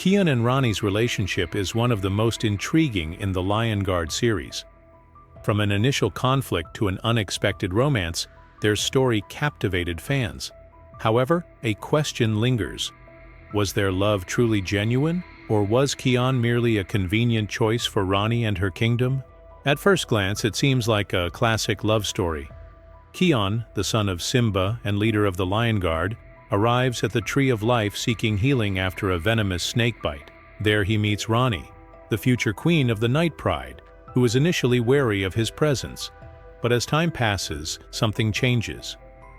Kion and Rani's relationship is one of the most intriguing in the Lion Guard series. From an initial conflict to an unexpected romance, their story captivated fans. However, a question lingers. Was their love truly genuine, or was Kion merely a convenient choice for Rani and her kingdom? At first glance, it seems like a classic love story. Kion, the son of Simba and leader of the Lion Guard, arrives at the Tree of Life seeking healing after a venomous snake bite. There he meets Rani, the future queen of the Night Pride, who is initially wary of his presence. But as time passes, something changes.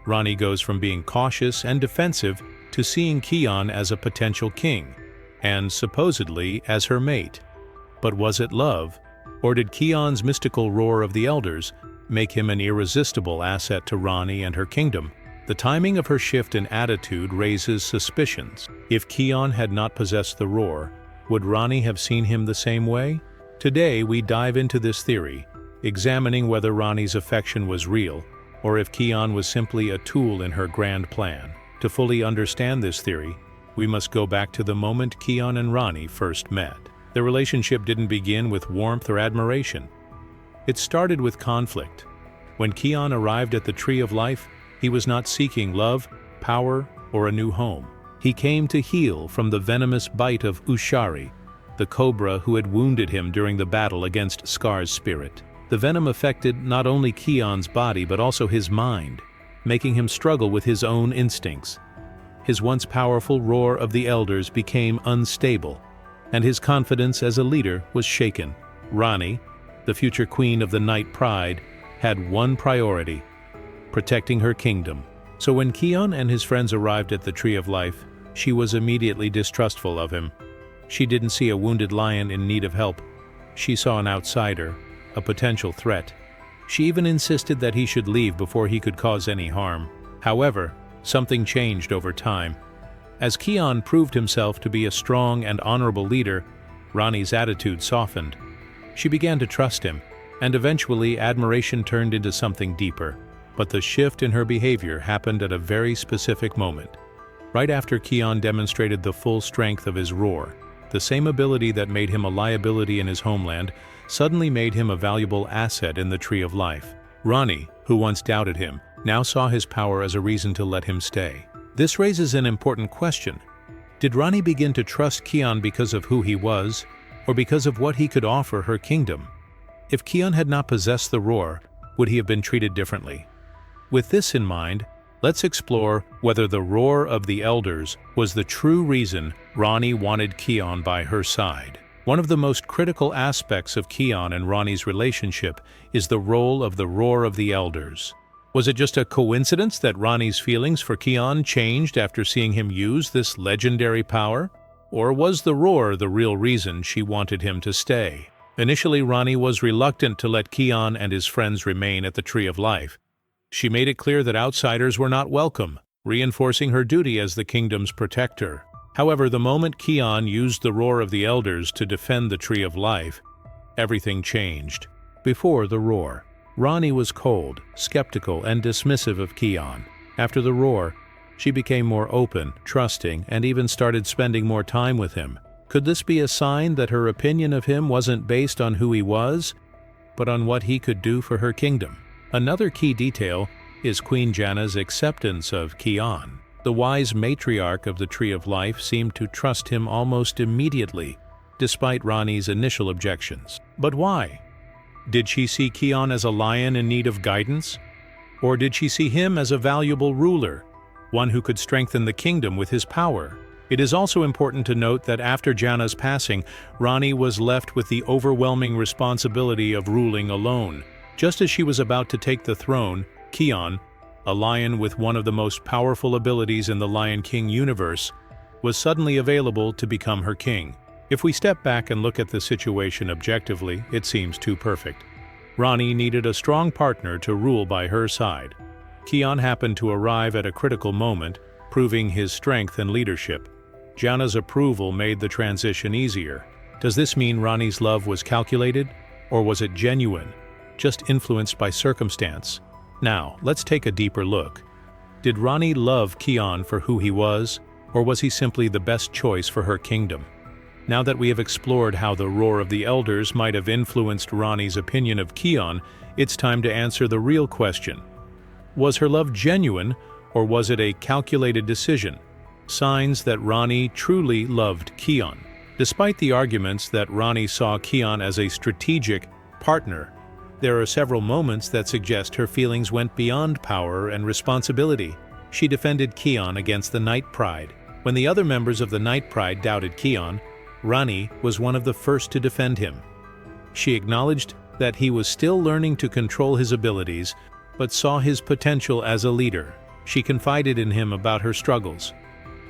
Rani goes from being cautious and defensive to seeing Kion as a potential king, and supposedly as her mate. But was it love, or did Kion's mystical roar of the elders make him an irresistible asset to Rani and her kingdom? The timing of her shift in attitude raises suspicions. If Kion had not possessed the roar, would Rani have seen him the same way? Today we dive into this theory, examining whether Rani's affection was real, or if Kion was simply a tool in her grand plan. To fully understand this theory, we must go back to the moment Kion and Rani first met. Their relationship didn't begin with warmth or admiration. It started with conflict. When Kion arrived at the Tree of Life, he was not seeking love, power, or a new home. He came to heal from the venomous bite of Ushari, the cobra who had wounded him during the battle against Scar's spirit. The venom affected not only Kion's body but also his mind, making him struggle with his own instincts. His once powerful roar of the elders became unstable, and his confidence as a leader was shaken. Rani, the future queen of the Night Pride, had one priority: protecting her kingdom. So when Kion and his friends arrived at the Tree of Life, she was immediately distrustful of him. She didn't see a wounded lion in need of help. She saw an outsider, a potential threat. She even insisted that he should leave before he could cause any harm. However, something changed over time. As Kion proved himself to be a strong and honorable leader, Rani's attitude softened. She began to trust him, and eventually admiration turned into something deeper. But the shift in her behavior happened at a very specific moment. Right after Kion demonstrated the full strength of his roar, the same ability that made him a liability in his homeland suddenly made him a valuable asset in the Tree of Life. Rani, who once doubted him, now saw his power as a reason to let him stay. This raises an important question. Did Rani begin to trust Kion because of who he was, or because of what he could offer her kingdom? If Kion had not possessed the roar, would he have been treated differently? With this in mind, let's explore whether the roar of the elders was the true reason Rani wanted Kion by her side. One of the most critical aspects of Kion and Rani's relationship is the role of the roar of the elders. Was it just a coincidence that Rani's feelings for Kion changed after seeing him use this legendary power? Or was the roar the real reason she wanted him to stay? Initially, Rani was reluctant to let Kion and his friends remain at the Tree of Life. She made it clear that outsiders were not welcome, reinforcing her duty as the kingdom's protector. However, the moment Kion used the roar of the elders to defend the Tree of Life, everything changed. Before the roar, Rani was cold, skeptical, and dismissive of Kion. After the roar, she became more open, trusting, and even started spending more time with him. Could this be a sign that her opinion of him wasn't based on who he was, but on what he could do for her kingdom? Another key detail is Queen Janna's acceptance of Kion. The wise matriarch of the Tree of Life seemed to trust him almost immediately, despite Rani's initial objections. But why? Did she see Kion as a lion in need of guidance? Or did she see him as a valuable ruler, one who could strengthen the kingdom with his power? It is also important to note that after Janna's passing, Rani was left with the overwhelming responsibility of ruling alone. Just as she was about to take the throne, Kion, a lion with one of the most powerful abilities in the Lion King universe, was suddenly available to become her king. If we step back and look at the situation objectively, it seems too perfect. Rani needed a strong partner to rule by her side. Kion happened to arrive at a critical moment, proving his strength and leadership. Janna's approval made the transition easier. Does this mean Rani's love was calculated, or was it genuine, just influenced by circumstance? Now, let's take a deeper look. Did Rani love Kion for who he was, or was he simply the best choice for her kingdom? Now that we have explored how the roar of the elders might have influenced Rani's opinion of Kion, it's time to answer the real question. Was her love genuine, or was it a calculated decision? Signs that Rani truly loved Kion. Despite the arguments that Rani saw Kion as a strategic partner, there are several moments that suggest her feelings went beyond power and responsibility. She defended Kion against the Night Pride. When the other members of the Night Pride doubted Kion, Rani was one of the first to defend him. She acknowledged that he was still learning to control his abilities, but saw his potential as a leader. She confided in him about her struggles.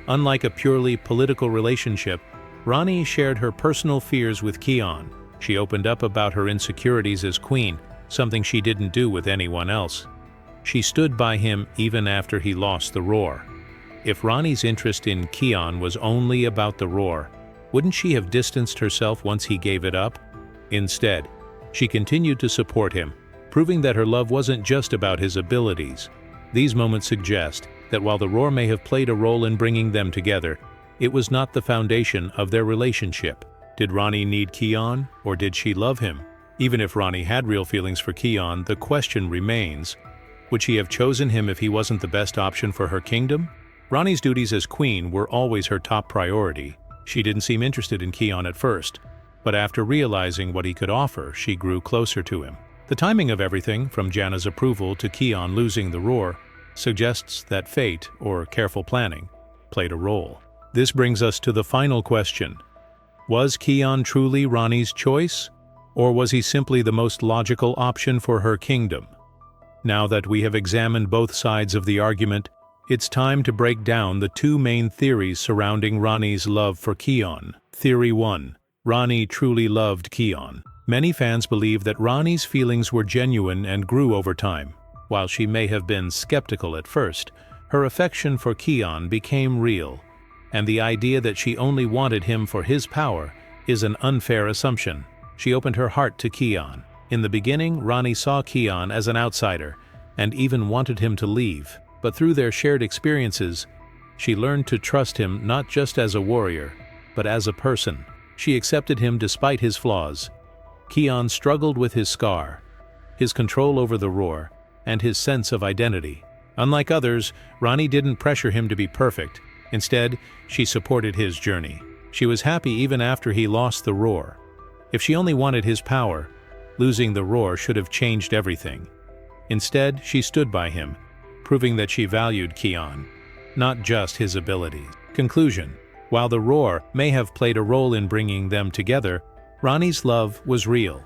Unlike a purely political relationship, Rani shared her personal fears with Kion. She opened up about her insecurities as queen, something she didn't do with anyone else. She stood by him even after he lost the roar. If Rani's interest in Kion was only about the roar, wouldn't she have distanced herself once he gave it up? Instead, she continued to support him, proving that her love wasn't just about his abilities. These moments suggest that while the roar may have played a role in bringing them together, it was not the foundation of their relationship. Did Rani need Kion, or did she love him? Even if Rani had real feelings for Kion, the question remains, would she have chosen him if he wasn't the best option for her kingdom? Rani's duties as queen were always her top priority. She didn't seem interested in Kion at first, but after realizing what he could offer, she grew closer to him. The timing of everything, from Janna's approval to Kion losing the roar, suggests that fate, or careful planning, played a role. This brings us to the final question. Was Kion truly Rani's choice, or was he simply the most logical option for her kingdom? Now that we have examined both sides of the argument, it's time to break down the two main theories surrounding Rani's love for Kion. Theory 1. Rani truly loved Kion. Many fans believe that Rani's feelings were genuine and grew over time. While she may have been skeptical at first, her affection for Kion became real, and the idea that she only wanted him for his power is an unfair assumption. She opened her heart to Kion. In the beginning, Rani saw Kion as an outsider, and even wanted him to leave. But through their shared experiences, she learned to trust him not just as a warrior, but as a person. She accepted him despite his flaws. Kion struggled with his scar, his control over the roar, and his sense of identity. Unlike others, Rani didn't pressure him to be perfect. Instead, she supported his journey. She was happy even after he lost the roar. If she only wanted his power, losing the roar should have changed everything. Instead, she stood by him, proving that she valued Kion, not just his abilities. Conclusion. While the roar may have played a role in bringing them together, Rani's love was real,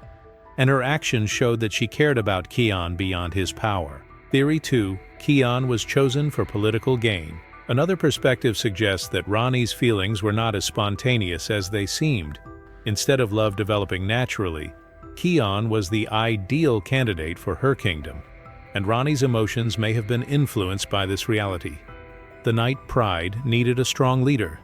and her actions showed that she cared about Kion beyond his power. Theory 2. Kion was chosen for political gain. Another perspective suggests that Rani's feelings were not as spontaneous as they seemed. Instead of love developing naturally, Kion was the ideal candidate for her kingdom, and Rani's emotions may have been influenced by this reality. The Night Pride needed a strong leader.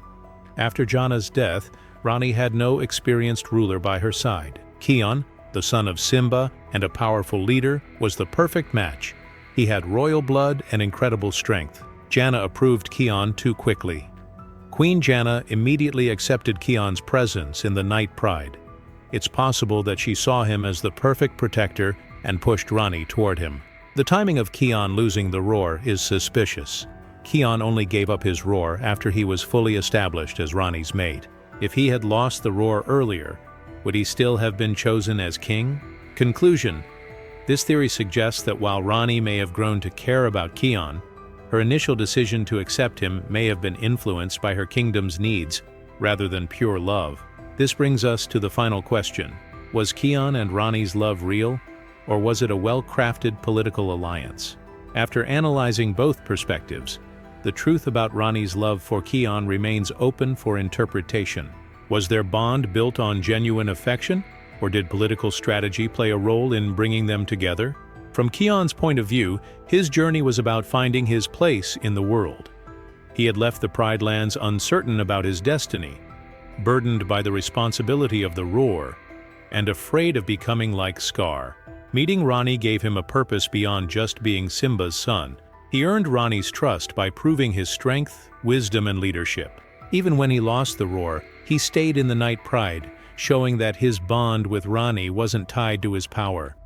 After Janna's death, Rani had no experienced ruler by her side. Kion, the son of Simba and a powerful leader, was the perfect match. He had royal blood and incredible strength. Janna approved Kion too quickly. Queen Janna immediately accepted Kion's presence in the Night Pride. It's possible that she saw him as the perfect protector and pushed Rani toward him. The timing of Kion losing the roar is suspicious. Kion only gave up his roar after he was fully established as Rani's mate. If he had lost the roar earlier, would he still have been chosen as king? Conclusion. This theory suggests that while Rani may have grown to care about Kion, her initial decision to accept him may have been influenced by her kingdom's needs rather than pure love. This brings us to the final question. Was Kion and Rani's love real, or was it a well-crafted political alliance? After analyzing both perspectives, the truth about Rani's love for Kion remains open for interpretation. Was their bond built on genuine affection, or did political strategy play a role in bringing them together? From Kion's point of view, his journey was about finding his place in the world. He had left the Pride Lands uncertain about his destiny, burdened by the responsibility of the roar, and afraid of becoming like Scar. Meeting Rani gave him a purpose beyond just being Simba's son. He earned Rani's trust by proving his strength, wisdom, and leadership. Even when he lost the roar, he stayed in the Night Pride, showing that his bond with Rani wasn't tied to his power.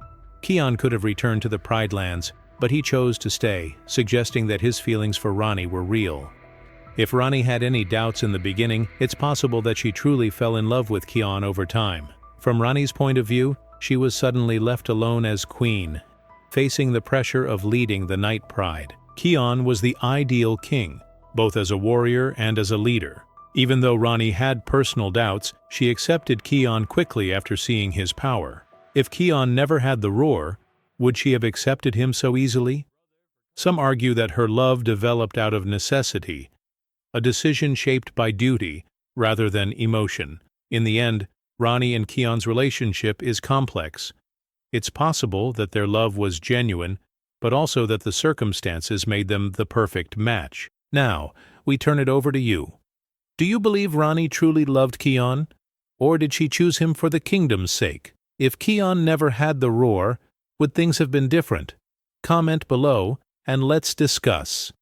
Kion could have returned to the Pride Lands, but he chose to stay, suggesting that his feelings for Rani were real. If Rani had any doubts in the beginning, it's possible that she truly fell in love with Kion over time. From Rani's point of view, she was suddenly left alone as queen, facing the pressure of leading the Night Pride. Kion was the ideal king, both as a warrior and as a leader. Even though Rani had personal doubts, she accepted Kion quickly after seeing his power. If Kion never had the roar, would she have accepted him so easily? Some argue that her love developed out of necessity, a decision shaped by duty rather than emotion. In the end, Rani and Kion's relationship is complex. It's possible that their love was genuine, but also that the circumstances made them the perfect match. Now, we turn it over to you. Do you believe Rani truly loved Kion? Or did she choose him for the kingdom's sake? If Kion never had the roar, would things have been different? Comment below and let's discuss.